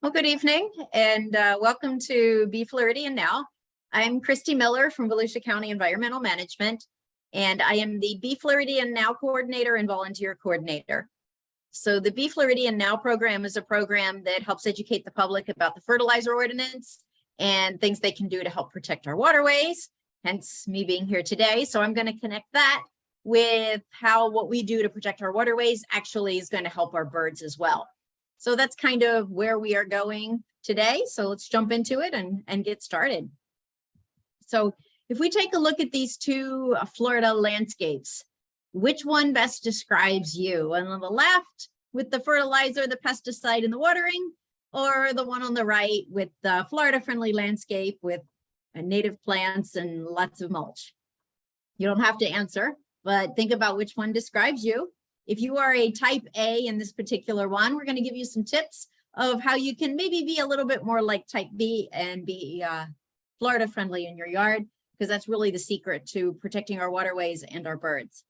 Well, good evening and welcome to Be Floridian Now. I'm Christie Miller from Volusia County Environmental Management, and I am the Be Floridian Now coordinator and volunteer coordinator. So the Be Floridian Now program is a program that helps educate the public about the fertilizer ordinance and things they can do to help protect our waterways, hence me being here today. So I'm going to connect that with how what we do to protect our waterways actually is going to help our birds as well. So that's kind of where we are going today. So let's jump into it and get started. So if we take a look at these two Florida landscapes, which one best describes you? And on the left with the fertilizer, the pesticide, and the watering, or the one on the right with the Florida-friendly landscape with native plants and lots of mulch? You don't have to answer, but think about which one describes you. If you are a type A in this particular one, we're going to give you some tips of how you can maybe be a little bit more like type B and be Florida friendly in your yard, because that's really the secret to protecting our waterways and our birds.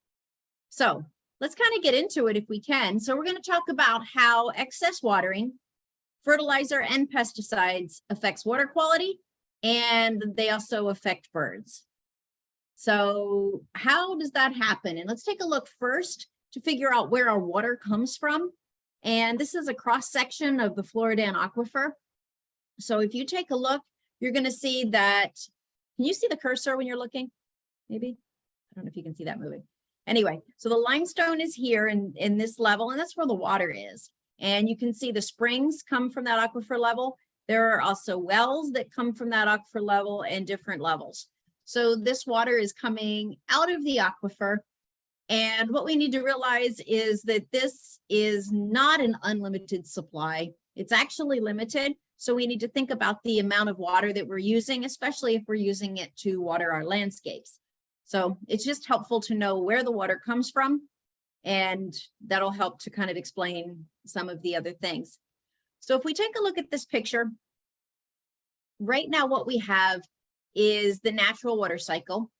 So let's kind of get into it if we can. So we're going to talk about how excess watering, fertilizer, and pesticides affects water quality, and they also affect birds. So how does that happen? And let's take a look first to figure out where our water comes from. And this is a cross section of the Floridan aquifer. So if you take a look, you're going to see that, can you see the cursor when you're looking? Maybe, I don't know if you can see that moving. Anyway, so the limestone is here in this level, and that's where the water is. And you can see the springs come from that aquifer level. There are also wells that come from that aquifer level and different levels. So this water is coming out of the aquifer. And what we need to realize is that this is not an unlimited supply. It's actually limited. So we need to think about the amount of water that we're using, especially if we're using it to water our landscapes. So it's just helpful to know where the water comes from, and that'll help to kind of explain some of the other things. So if we take a look at this picture, right now what we have is the natural water cycle.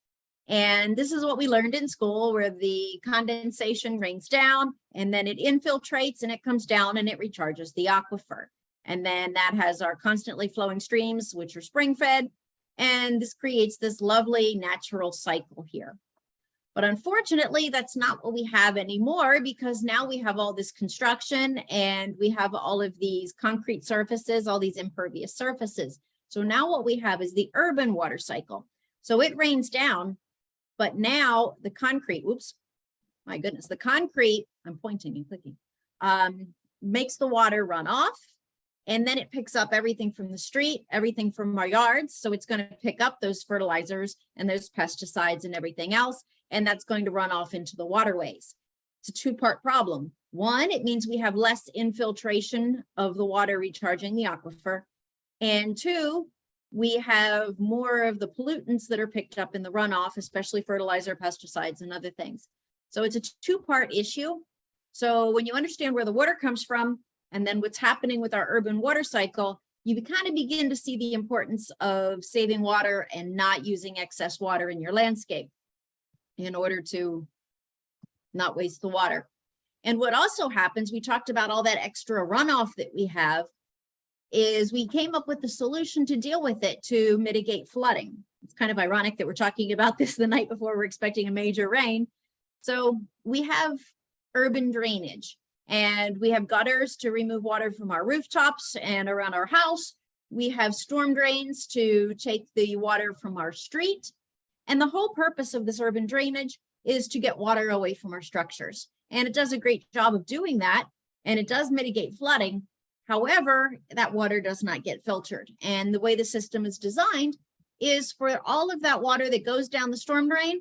And this is what we learned in school, where the condensation rains down and then it infiltrates and it comes down and it recharges the aquifer. And then that has our constantly flowing streams, which are spring fed. And this creates this lovely natural cycle here. But unfortunately, that's not what we have anymore, because now we have all this construction and we have all of these concrete surfaces, all these impervious surfaces. So now what we have is the urban water cycle. So it rains down. But now the concrete, whoops, my goodness, the concrete, I'm pointing and clicking, makes the water run off, and then it picks up everything from the street, everything from our yards. So it's going to pick up those fertilizers and those pesticides and everything else, and that's going to run off into the waterways. It's a two-part problem. One, it means we have less infiltration of the water recharging the aquifer. And two, we have more of the pollutants that are picked up in the runoff, especially fertilizer, pesticides, and other things. So it's a two-part issue. So when you understand where the water comes from and then what's happening with our urban water cycle, you kind of begin to see the importance of saving water and not using excess water in your landscape in order to not waste the water. And what also happens, we talked about all that extra runoff that we have, is we came up with a solution to deal with it to mitigate flooding. It's kind of ironic that we're talking about this the night before we're expecting a major rain. So we have urban drainage, and we have gutters to remove water from our rooftops and around our house. We have storm drains to take the water from our street. And the whole purpose of this urban drainage is to get water away from our structures. And it does a great job of doing that, and it does mitigate flooding. However, that water does not get filtered. And the way the system is designed is for all of that water that goes down the storm drain,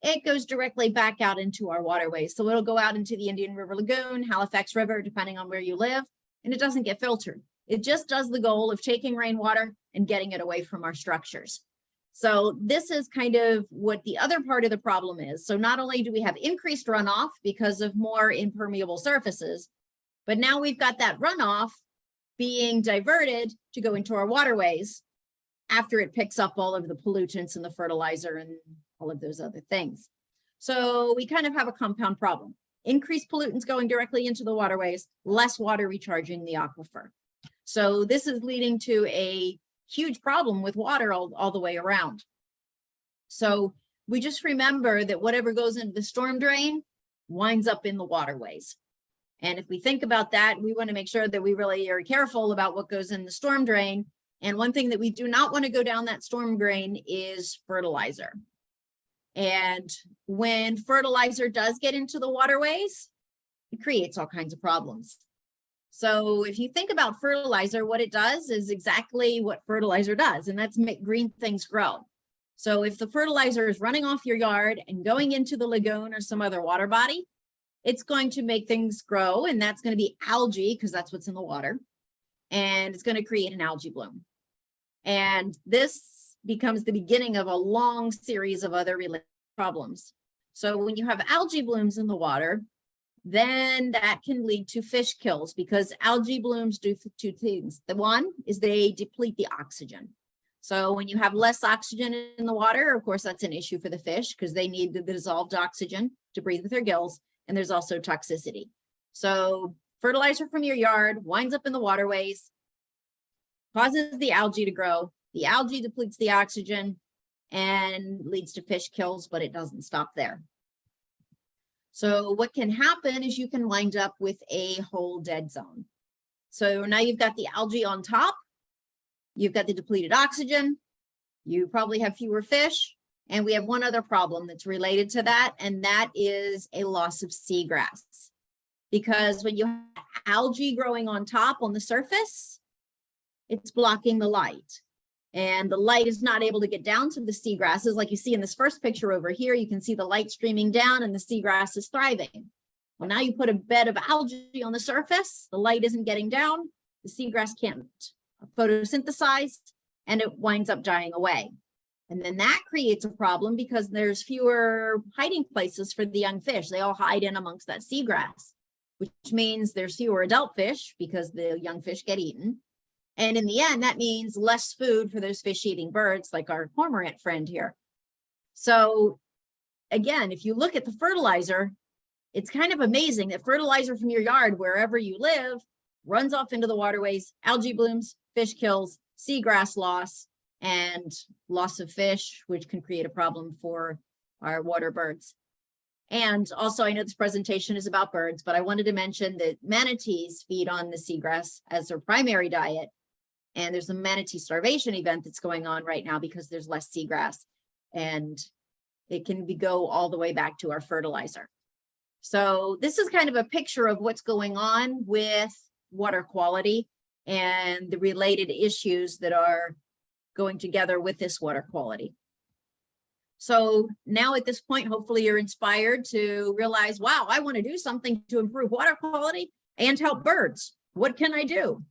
it goes directly back out into our waterways. So it'll go out into the Indian River Lagoon, Halifax River, depending on where you live, and it doesn't get filtered. It just does the goal of taking rainwater and getting it away from our structures. So this is kind of what the other part of the problem is. So not only do we have increased runoff because of more impermeable surfaces, but now we've got that runoff being diverted to go into our waterways after it picks up all of the pollutants and the fertilizer and all of those other things. So we kind of have a compound problem. Increased pollutants going directly into the waterways, less water recharging the aquifer. So this is leading to a huge problem with water all the way around. So we just remember that whatever goes into the storm drain winds up in the waterways. And if we think about that, we want to make sure that we really are careful about what goes in the storm drain. And one thing that we do not want to go down that storm drain is fertilizer. And when fertilizer does get into the waterways, it creates all kinds of problems. So if you think about fertilizer, what it does is exactly what fertilizer does, and that's make green things grow. So if the fertilizer is running off your yard and going into the lagoon or some other water body, it's going to make things grow, and that's going to be algae because that's what's in the water. And it's going to create an algae bloom. And this becomes the beginning of a long series of other related problems. So when you have algae blooms in the water, then that can lead to fish kills because algae blooms do two things. The one is they deplete the oxygen. So when you have less oxygen in the water, of course, that's an issue for the fish because they need the dissolved oxygen to breathe with their gills. And there's also toxicity. So fertilizer from your yard winds up in the waterways, causes the algae to grow. The algae depletes the oxygen and leads to fish kills, but it doesn't stop there. So what can happen is you can wind up with a whole dead zone. So now you've got the algae on top, you've got the depleted oxygen, you probably have fewer fish, and we have one other problem that's related to that, and that is a loss of seagrass. Because when you have algae growing on top on the surface, it's blocking the light. And the light is not able to get down to the seagrasses. Like you see in this first picture over here, you can see the light streaming down and the seagrass is thriving. Well, now you put a bed of algae on the surface, the light isn't getting down, the seagrass can't photosynthesize, and it winds up dying away. And then that creates a problem because there's fewer hiding places for the young fish. They all hide in amongst that seagrass, which means there's fewer adult fish because the young fish get eaten. And in the end, that means less food for those fish-eating birds like our cormorant friend here. So again, if you look at the fertilizer, it's kind of amazing that fertilizer from your yard, wherever you live, runs off into the waterways, algae blooms, fish kills, seagrass loss, and loss of fish, which can create a problem for our water birds. And also, I know this presentation is about birds, but I wanted to mention that manatees feed on the seagrass as their primary diet. And there's a manatee starvation event that's going on right now because there's less seagrass, and it can go all the way back to our fertilizer. So this is kind of a picture of what's going on with water quality and the related issues that are going together with this water quality. So now at this point, hopefully you're inspired to realize, wow, I want to do something to improve water quality and help birds. What can I do?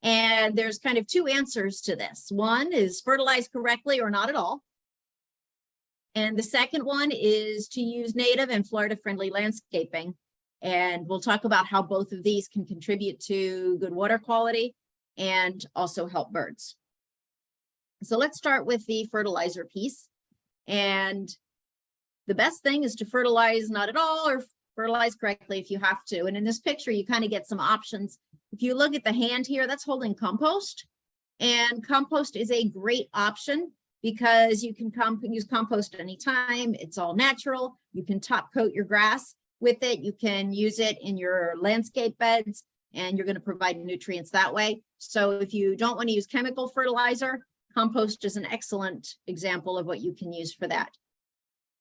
And there's kind of two answers to this. One is fertilize correctly or not at all. And the second one is to use native and Florida-friendly landscaping. And we'll talk about how both of these can contribute to good water quality and also help birds. So let's start with the fertilizer piece. And the best thing is to fertilize not at all or fertilize correctly if you have to. And in this picture, you kind of get some options. If you look at the hand here, that's holding compost. And compost is a great option because you can use compost anytime. It's all natural. You can top coat your grass with it. You can use it in your landscape beds, and you're going to provide nutrients that way. So if you don't want to use chemical fertilizer, compost is an excellent example of what you can use for that.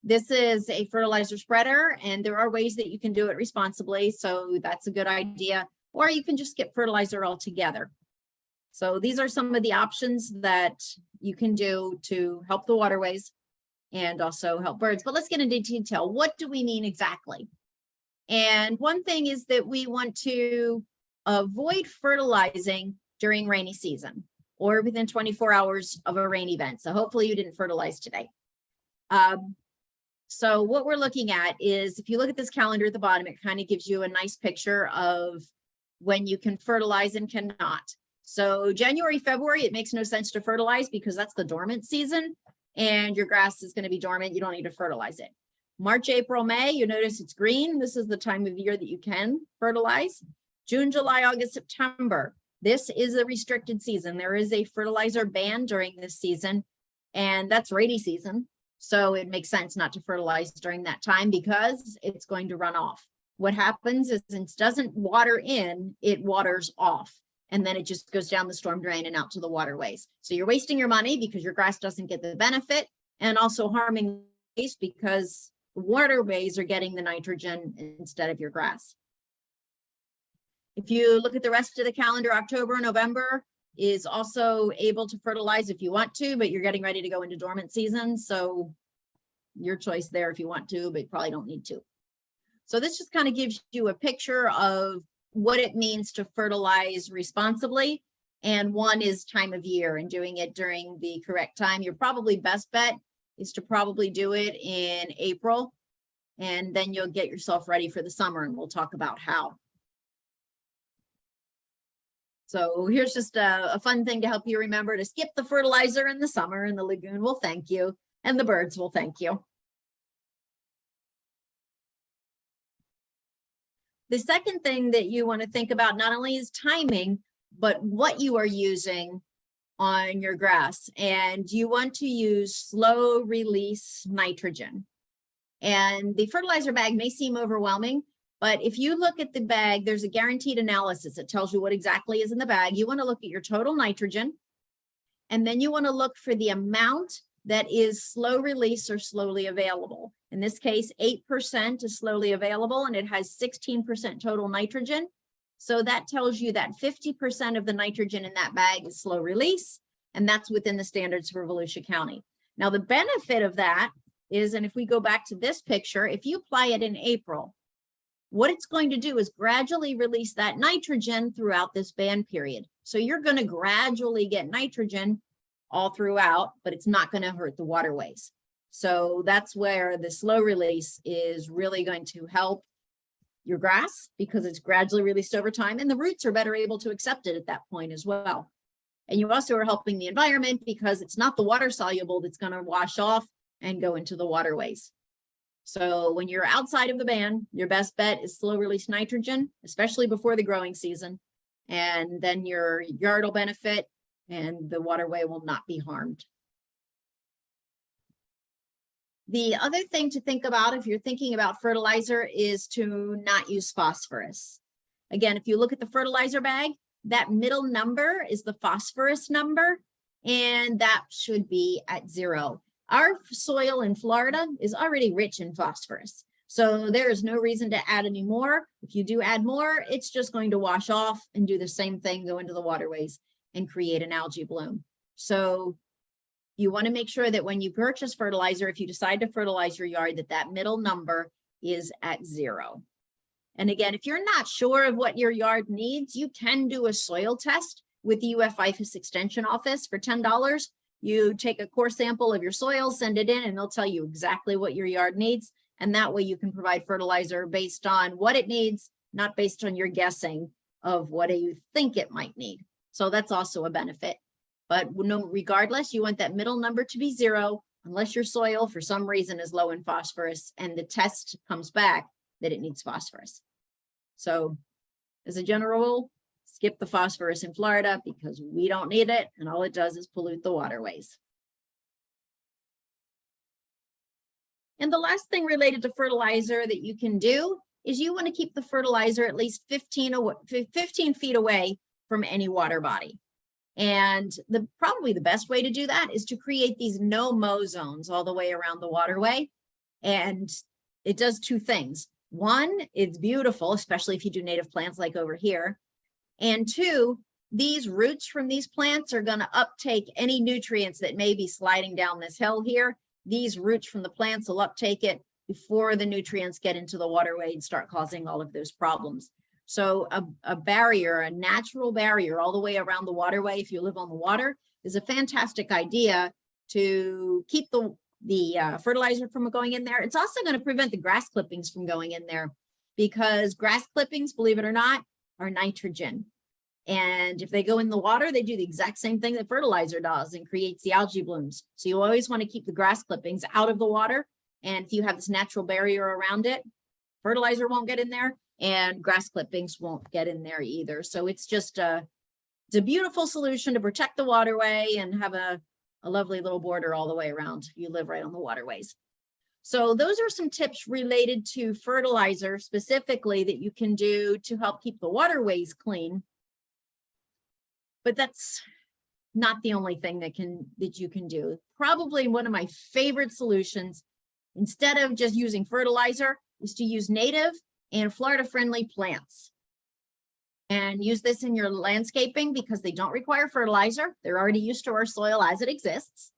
This is a fertilizer spreader, and there are ways that you can do it responsibly. So that's a good idea. Or you can just skip fertilizer altogether. So these are some of the options that you can do to help the waterways and also help birds. But let's get into detail. What do we mean exactly? And one thing is that we want to avoid fertilizing during rainy season or within 24 hours of a rain event. So hopefully you didn't fertilize today. So what we're looking at is, if you look at this calendar at the bottom, it kind of gives you a nice picture of when you can fertilize and cannot. So January, February, it makes no sense to fertilize because that's the dormant season and your grass is going to be dormant. You don't need to fertilize it. March, April, May, you notice it's green. This is the time of year that you can fertilize. June, July, August, September. This is a restricted season. There is a fertilizer ban during this season, and that's rainy season. So it makes sense not to fertilize during that time because it's going to run off. What happens is it doesn't water in, it waters off. And then it just goes down the storm drain and out to the waterways. So you're wasting your money because your grass doesn't get the benefit, and also harming because the waterways are getting the nitrogen instead of your grass. If you look at the rest of the calendar, October, November is also able to fertilize if you want to, but you're getting ready to go into dormant season. So your choice there if you want to, but you probably don't need to. So this just kind of gives you a picture of what it means to fertilize responsibly. And one is time of year and doing it during the correct time. Your probably best bet is to probably do it in April, and then you'll get yourself ready for the summer, and we'll talk about how. So here's just a fun thing to help you remember to skip the fertilizer in the summer, and the lagoon will thank you, and the birds will thank you. The second thing that you want to think about not only is timing, but what you are using on your grass. And you want to use slow release nitrogen. And the fertilizer bag may seem overwhelming, but if you look at the bag, there's a guaranteed analysis that tells you what exactly is in the bag. You want to look at your total nitrogen, and then you want to look for the amount that is slow release or slowly available. In this case, 8% is slowly available, and it has 16% total nitrogen. So that tells you that 50% of the nitrogen in that bag is slow release, and that's within the standards for Volusia County. Now, the benefit of that is, and if we go back to this picture, if you apply it in April, what it's going to do is gradually release that nitrogen throughout this ban period. So you're going to gradually get nitrogen all throughout, but it's not going to hurt the waterways. So that's where the slow release is really going to help your grass, because it's gradually released over time, and the roots are better able to accept it at that point as well. And you also are helping the environment because it's not the water soluble that's going to wash off and go into the waterways. So when you're outside of the ban, your best bet is slow release nitrogen, especially before the growing season. And then your yard will benefit and the waterway will not be harmed. The other thing to think about if you're thinking about fertilizer is to not use phosphorus. Again, if you look at the fertilizer bag, that middle number is the phosphorus number, and that should be at 0. Our soil in Florida is already rich in phosphorus, so there is no reason to add any more. If you do add more, it's just going to wash off and do the same thing, go into the waterways and create an algae bloom. So you want to make sure that when you purchase fertilizer, if you decide to fertilize your yard, that that middle number is at 0. And again, if you're not sure of what your yard needs, you can do a soil test with the UF-IFAS Extension Office for $10. You take a core sample of your soil, send it in, and they'll tell you exactly what your yard needs. And that way you can provide fertilizer based on what it needs, not based on your guessing of what you think it might need. So that's also a benefit. But no, regardless, you want that middle number to be 0, unless your soil for some reason is low in phosphorus and the test comes back that it needs phosphorus. So as a general rule, skip the phosphorus in Florida because we don't need it, and all it does is pollute the waterways. And the last thing related to fertilizer that you can do is you want to keep the fertilizer at least 15 feet away from any water body. And probably the best way to do that is to create these no-mow zones all the way around the waterway. And it does 2 things. 1, it's beautiful, especially if you do native plants like over here. And 2, these roots from these plants are going to uptake any nutrients that may be sliding down this hill here. These roots from the plants will uptake it before the nutrients get into the waterway and start causing all of those problems. So a barrier, a natural barrier all the way around the waterway, if you live on the water, is a fantastic idea to keep the fertilizer from going in there. It's also going to prevent the grass clippings from going in there, because grass clippings, believe it or not, are nitrogen. And if they go in the water, they do the exact same thing that fertilizer does and creates the algae blooms. So you always want to keep the grass clippings out of the water. And if you have this natural barrier around it, fertilizer won't get in there and grass clippings won't get in there either. So it's just It's a beautiful solution to protect the waterway and have a lovely little border all the way around if you live right on the waterways. So those are some tips related to fertilizer specifically that you can do to help keep the waterways clean. But that's not the only thing that you can do. Probably one of my favorite solutions, instead of just using fertilizer, is to use native and Florida-friendly plants. And use this in your landscaping because they don't require fertilizer. They're already used to our soil as it exists.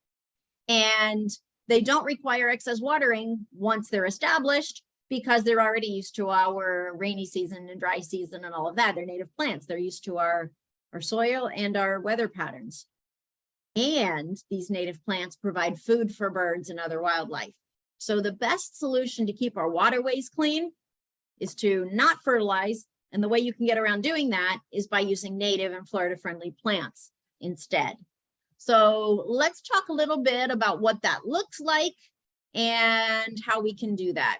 And they don't require excess watering once they're established because they're already used to our rainy season and dry season and all of that. They're native plants. They're used to our soil and our weather patterns. And these native plants provide food for birds and other wildlife. So the best solution to keep our waterways clean is to not fertilize. And the way you can get around doing that is by using native and Florida-friendly plants instead. So let's talk a little bit about what that looks like and how we can do that.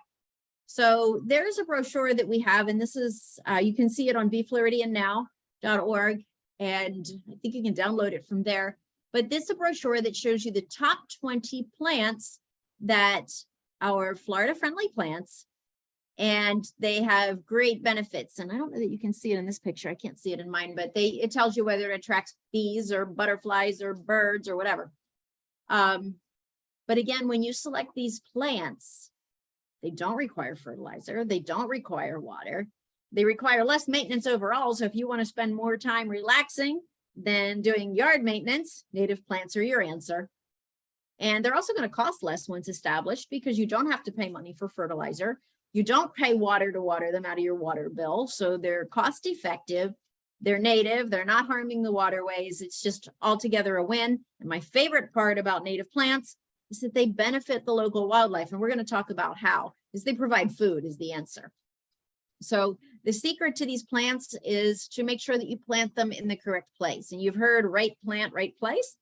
So there's a brochure that we have, and this is, you can see it on befloridiannow.org, and I think you can download it from there. But this is a brochure that shows you the top 20 plants that our Florida-friendly plants, and they have great benefits. And I don't know that you can see it in this picture. I can't see it in mine, but it tells you whether it attracts bees or butterflies or birds or whatever. But again, when you select these plants, they don't require fertilizer. They don't require water. They require less maintenance overall. So if you want to spend more time relaxing than doing yard maintenance, native plants are your answer. And they're also going to cost less once established because you don't have to pay money for fertilizer. You don't pay water to water them out of your water bill. So they're cost effective. They're native. They're not harming the waterways. It's just altogether a win. And my favorite part about native plants is that they benefit the local wildlife. And we're going to talk about how, is they provide food is the answer. So the secret to these plants is to make sure that you plant them in the correct place. And you've heard right plant, right place.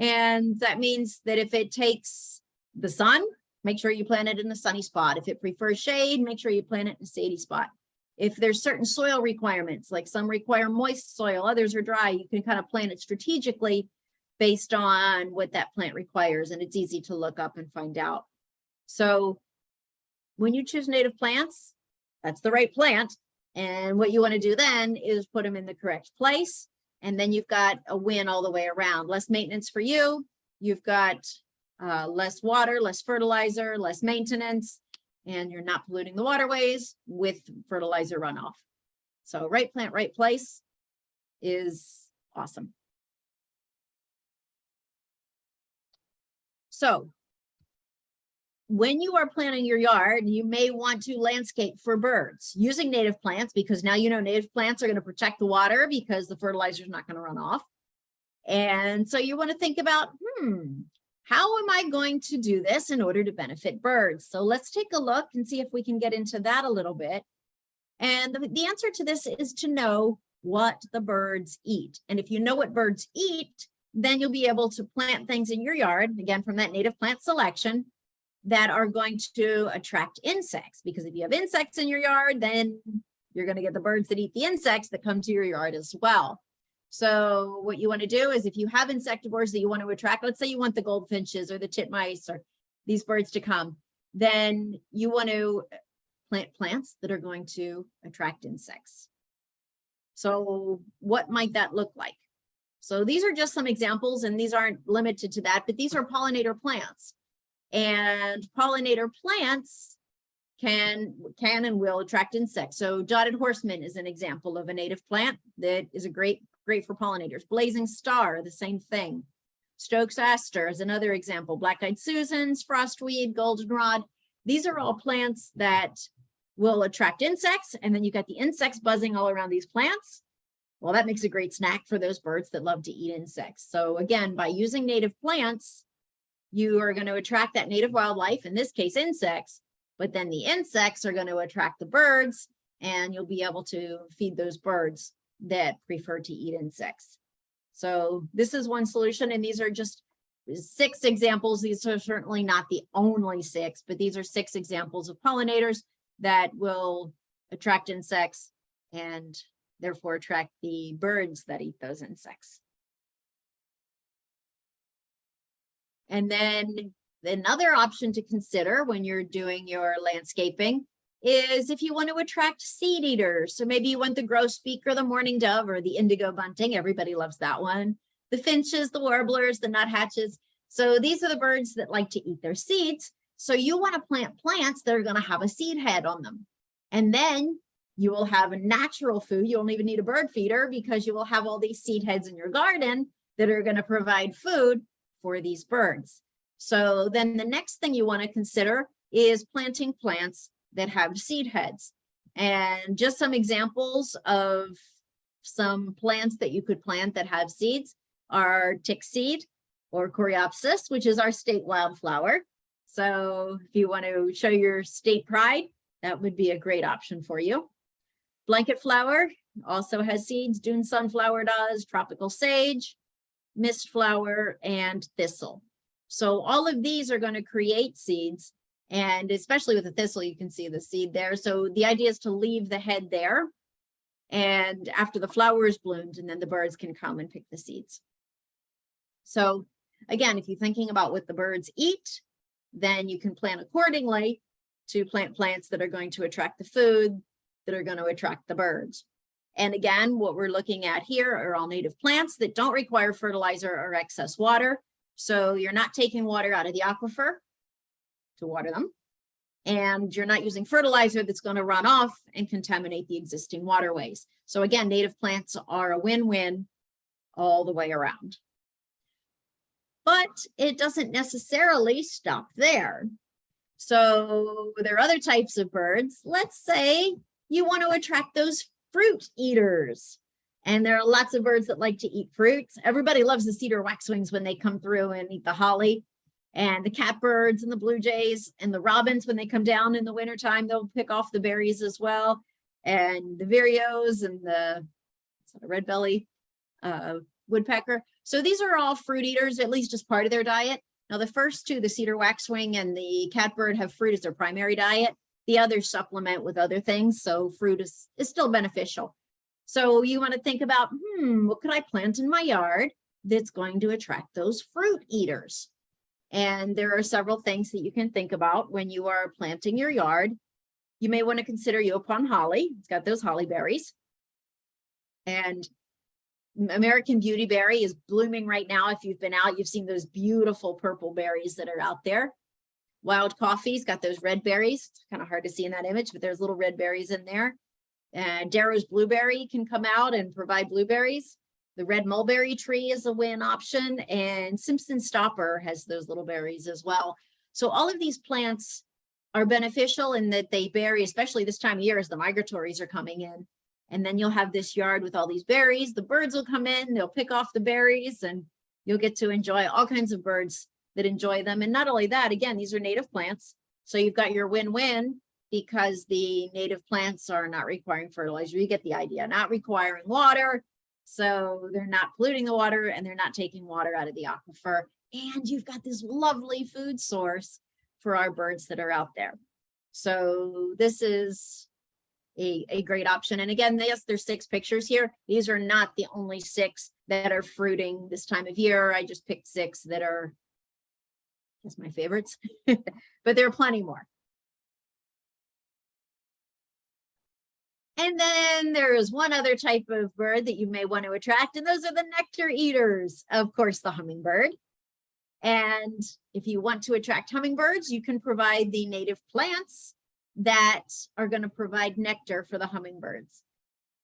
And that means that if it takes the sun, make sure you plant it in a sunny spot. If it prefers shade, make sure you plant it in a shady spot. If there's certain soil requirements, like some require moist soil, others are dry, you can kind of plant it strategically based on what that plant requires. And it's easy to look up and find out. So when you choose native plants, that's the right plant. And what you want to do then is put them in the correct place. And then you've got a win all the way around. Less maintenance for you. You've got less water, less fertilizer, less maintenance, and you're not polluting the waterways with fertilizer runoff. So right plant, right place is awesome. So when you are planting your yard, you may want to landscape for birds using native plants, because now you know native plants are going to protect the water because the fertilizer is not going to run off. And so you want to think about, how am I going to do this in order to benefit birds? So let's take a look and see if we can get into that a little bit. And the answer to this is to know what the birds eat. And if you know what birds eat, then you'll be able to plant things in your yard, again, from that native plant selection, that are going to attract insects. Because if you have insects in your yard, then you're going to get the birds that eat the insects that come to your yard as well. So what you want to do is, if you have insectivores that you want to attract, let's say you want the goldfinches or the titmice or these birds to come, then you want to plant plants that are going to attract insects. So what might that look like? So these are just some examples, and these aren't limited to that, but these are pollinator plants. And pollinator plants can and will attract insects. So dotted horseman is an example of a native plant that is great for pollinators. Blazing star, the same thing. Stokes aster is another example. Black-eyed Susans, frostweed, goldenrod. These are all plants that will attract insects, and then you got the insects buzzing all around these plants. Well, that makes a great snack for those birds that love to eat insects. So again, by using native plants, you are going to attract that native wildlife, in this case, insects, but then the insects are going to attract the birds, and you'll be able to feed those birds that prefer to eat insects. So this is one solution, and these are just 6 examples. These are certainly not the only 6, but these are 6 examples of pollinators that will attract insects and therefore attract the birds that eat those insects. And then another option to consider when you're doing your landscaping is if you want to attract seed eaters. So maybe you want the grosbeak or the mourning dove or the indigo bunting. Everybody loves that one. The finches, the warblers, the nuthatches. So these are the birds that like to eat their seeds. So you want to plant plants that are going to have a seed head on them. And then you will have a natural food. You don't even need a bird feeder because you will have all these seed heads in your garden that are going to provide food for these birds. So then the next thing you want to consider is planting plants that have seed heads. And just some examples of some plants that you could plant that have seeds are tick seed or coreopsis, which is our state wildflower. So if you want to show your state pride, that would be a great option for you. Blanket flower also has seeds. Dune sunflower does, tropical sage, mist flower, and thistle. So all of these are going to create seeds, and especially with the thistle, you can see the seed there. So the idea is to leave the head there, and after the flower is bloomed, and then the birds can come and pick the seeds. So again, if you're thinking about what the birds eat, then you can plan accordingly to plant plants that are going to attract the food, that are going to attract the birds. And again, what we're looking at here are all native plants that don't require fertilizer or excess water. So you're not taking water out of the aquifer to water them. And you're not using fertilizer that's going to run off and contaminate the existing waterways. So again, native plants are a win-win all the way around. But it doesn't necessarily stop there. So there are other types of birds. Let's say you want to attract those fruit eaters. And there are lots of birds that like to eat fruits. Everybody loves the cedar waxwings when they come through and eat the holly. And the catbirds and the blue jays and the robins, when they come down in the wintertime, they'll pick off the berries as well. And the vireos and the red belly woodpecker. So these are all fruit eaters, at least as part of their diet. Now the first two, the cedar waxwing and the catbird, have fruit as their primary diet. The others supplement with other things. So fruit is still beneficial. So you want to think about, what could I plant in my yard that's going to attract those fruit eaters? And there are several things that you can think about when you are planting your yard. You may want to consider Yopon holly. It's got those holly berries. And American beautyberry is blooming right now. If you've been out, you've seen those beautiful purple berries that are out there. Wild coffee's got those red berries. It's kind of hard to see in that image, but there's little red berries in there. And Darrow's blueberry can come out and provide blueberries. The red mulberry tree is a win option, and Simpson stopper has those little berries as well. So all of these plants are beneficial in that they berry, especially this time of year as the migratories are coming in. And then you'll have this yard with all these berries. The birds will come in, they'll pick off the berries, and you'll get to enjoy all kinds of birds that enjoy them. And not only that, again, these are native plants. So you've got your win-win because the native plants are not requiring fertilizer. You get the idea, not requiring water. So they're not polluting the water and they're not taking water out of the aquifer. And you've got this lovely food source for our birds that are out there. So this is a great option. And again, yes, there's 6 pictures here. These are not the only 6 that are fruiting this time of year. I just picked 6 that are just my favorites, but there are plenty more. And then there is one other type of bird that you may want to attract, and those are the nectar eaters. Of course, the hummingbird. And if you want to attract hummingbirds, you can provide the native plants that are going to provide nectar for the hummingbirds.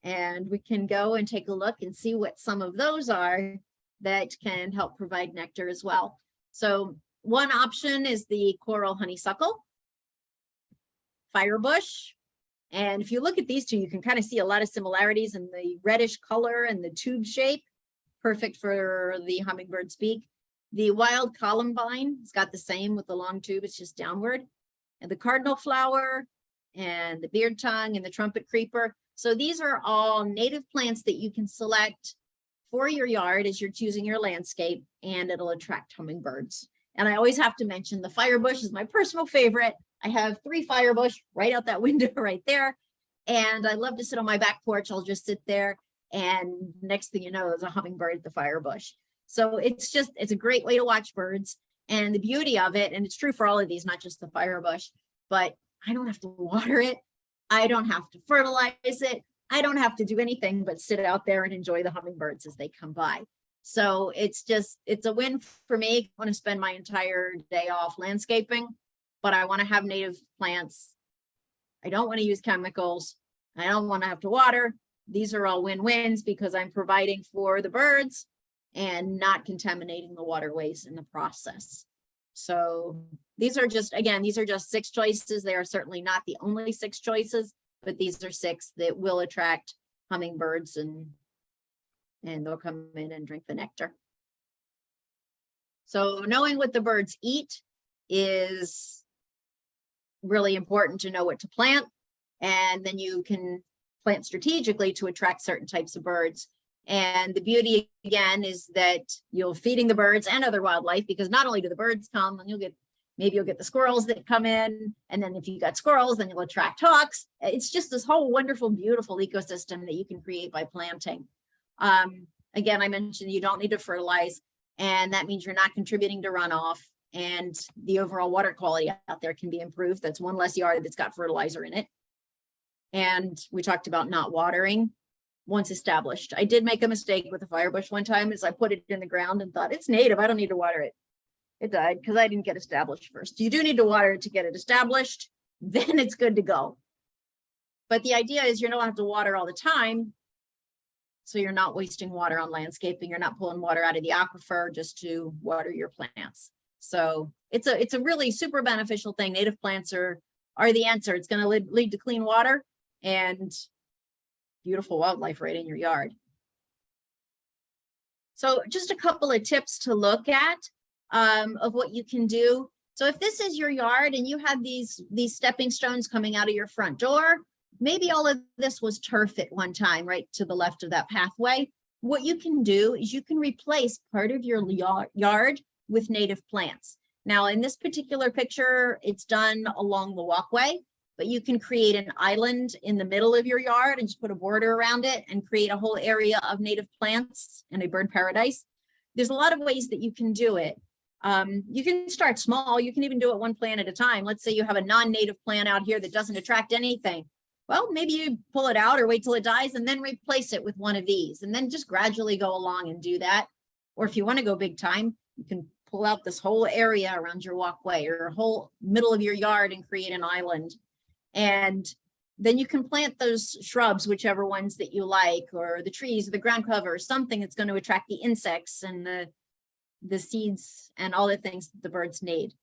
And we can go and take a look and see what some of those are that can help provide nectar as well. So one option is the coral honeysuckle, firebush. And if you look at these two, you can kind of see a lot of similarities in the reddish color and the tube shape, perfect for the hummingbird's beak. The wild columbine, it's got the same with the long tube, it's just downward. And the cardinal flower and the beard tongue and the trumpet creeper. So these are all native plants that you can select for your yard as you're choosing your landscape, and it'll attract hummingbirds. And I always have to mention the firebush is my personal favorite. I have 3 firebush right out that window right there. And I love to sit on my back porch. I'll just sit there, and next thing you know, there's a hummingbird at the fire bush. So it's a great way to watch birds. And the beauty of it, and it's true for all of these, not just the fire bush, but I don't have to water it. I don't have to fertilize it. I don't have to do anything but sit out there and enjoy the hummingbirds as they come by. So it's a win for me. I want to spend my entire day off landscaping, but I want to have native plants. I don't want to use chemicals. I don't want to have to water. These are all win-wins because I'm providing for the birds and not contaminating the waterways in the process. So these are just 6 choices. They are certainly not the only 6 choices, but these are 6 that will attract hummingbirds, and they'll come in and drink the nectar. So knowing what the birds eat is really important to know what to plant, and then you can plant strategically to attract certain types of birds. And the beauty again is that you're feeding the birds and other wildlife, because not only do the birds come, and maybe you'll get the squirrels that come in, and then if you got squirrels, then you'll attract hawks. It's just this whole wonderful, beautiful ecosystem that you can create by planting. Again, I mentioned you don't need to fertilize, and that means you're not contributing to runoff, and the overall water quality out there can be improved. That's one less yard that's got fertilizer in it. And we talked about not watering once established. I did make a mistake with a firebush one time, as I put it in the ground and thought it's native, I don't need to water it. It died because I didn't get established first. You do need to water it to get it established, then it's good to go. But the idea is you don't have to water all the time, so you're not wasting water on landscaping. You're not pulling water out of the aquifer just to water your plants. So it's a really super beneficial thing. Native plants are the answer. It's going to lead to clean water and beautiful wildlife right in your yard. So just a couple of tips to look at of what you can do. So if this is your yard and you have these stepping stones coming out of your front door, maybe all of this was turf at one time, right to the left of that pathway. What you can do is you can replace part of your yard with native plants. Now, in this particular picture, it's done along the walkway, but you can create an island in the middle of your yard and just put a border around it and create a whole area of native plants and a bird paradise. There's a lot of ways that you can do it. You can start small. You can even do it one plant at a time. Let's say you have a non-native plant out here that doesn't attract anything. Well, maybe you pull it out or wait till it dies and then replace it with one of these, and then just gradually go along and do that. Or if you want to go big time, you can pull out this whole area around your walkway or whole middle of your yard and create an island. And then you can plant those shrubs, whichever ones that you like, or the trees or the ground cover, or something that's going to attract the insects and the seeds and all the things that the birds need.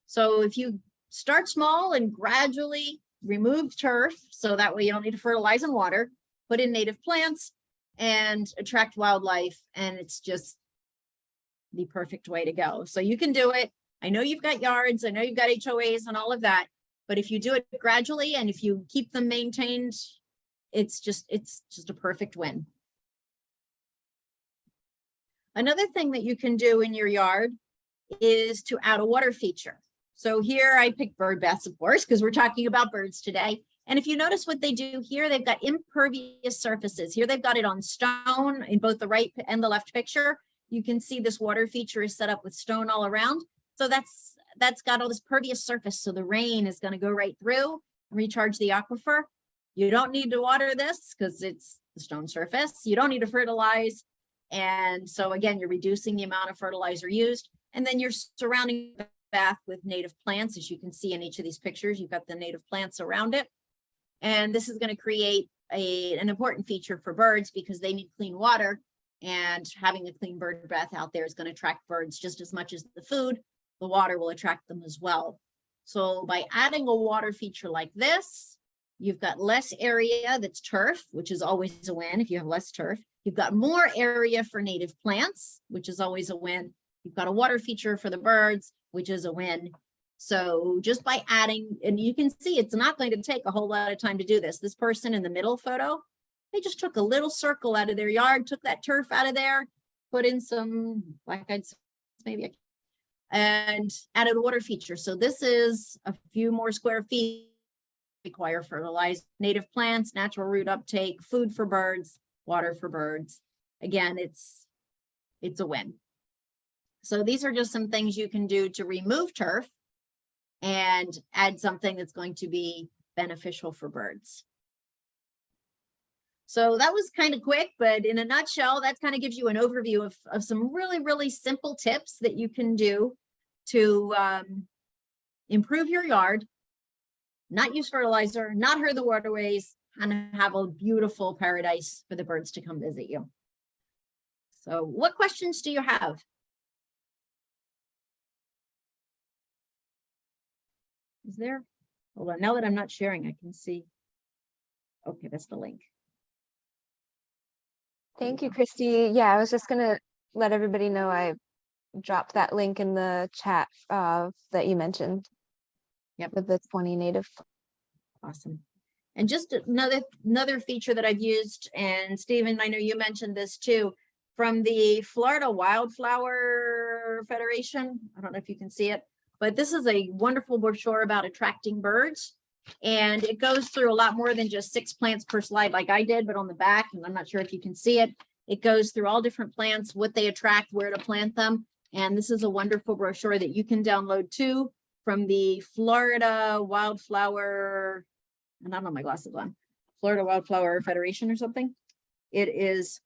So if you start small and gradually remove turf, so that way you don't need to fertilize and water, put in native plants and attract wildlife, and it's just the perfect way to go. So you can do it. I know you've got yards, I know you've got HOAs and all of that, but if you do it gradually and if you keep them maintained, it's just a perfect win. Another thing that you can do in your yard is to add a water feature. So here I picked bird baths, of course, because we're talking about birds today. And if you notice what they do here, they've got impervious surfaces. Here they've got it on stone in both the right and the left picture. You can see this water feature is set up with stone all around. So that's got all this pervious surface. So the rain is going to go right through and recharge the aquifer. You don't need to water this because it's the stone surface. You don't need to fertilize. And so again, you're reducing the amount of fertilizer used. And then you're surrounding the bath with native plants. As you can see in each of these pictures, you've got the native plants around it. And this is going to create an important feature for birds because they need clean water. And having a clean bird bath out there is going to attract birds just as much as the food. The water will attract them as well. So by adding a water feature like this, you've got less area that's turf, which is always a win if you have less turf. You've got more area for native plants, which is always a win. You've got a water feature for the birds, which is a win. So just by adding, and you can see it's not going to take a whole lot of time to do this. This person in the middle photo, they just took a little circle out of their yard, took that turf out of there, put in some black-eyed, maybe, and added a water feature. So this is a few more square feet require fertilize, native plants, natural root uptake, food for birds, water for birds. Again, it's a win. So these are just some things you can do to remove turf and add something that's going to be beneficial for birds. So that was kind of quick, but in a nutshell, that kind of gives you an overview of some really, really simple tips that you can do to improve your yard, not use fertilizer, not hurt the waterways, and have a beautiful paradise for the birds to come visit you. So what questions do you have? Is there? Hold on, now that I'm not sharing, I can see. Okay, that's the link. Thank you, Christy. Yeah, I was just gonna let everybody know I dropped that link in the chat that you mentioned. Yep. With the 20 native. Awesome. And just another feature that I've used, and Stephen, I know you mentioned this too, from the Florida Wildflower Federation. I don't know if you can see it, but this is a wonderful brochure about attracting birds. And it goes through a lot more than just 6 plants per slide like I did, but on the back, and I'm not sure if you can see it, it goes through all different plants, what they attract, where to plant them. And this is a wonderful brochure that you can download too from the Florida Wildflower, and I don't know my glasses on, Florida Wildflower Federation or something. It is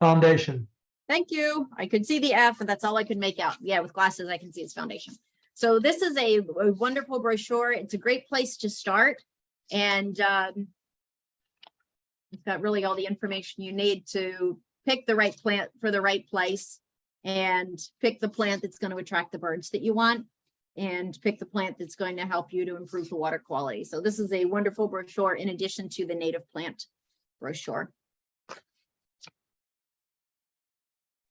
Foundation. Thank you. I could see the F, and that's all I could make out. Yeah, with glasses, I can see its foundation. So this is a wonderful brochure. It's a great place to start. And it's got really all the information you need to pick the right plant for the right place and pick the plant that's going to attract the birds that you want and pick the plant that's going to help you to improve the water quality. So this is a wonderful brochure in addition to the native plant brochure.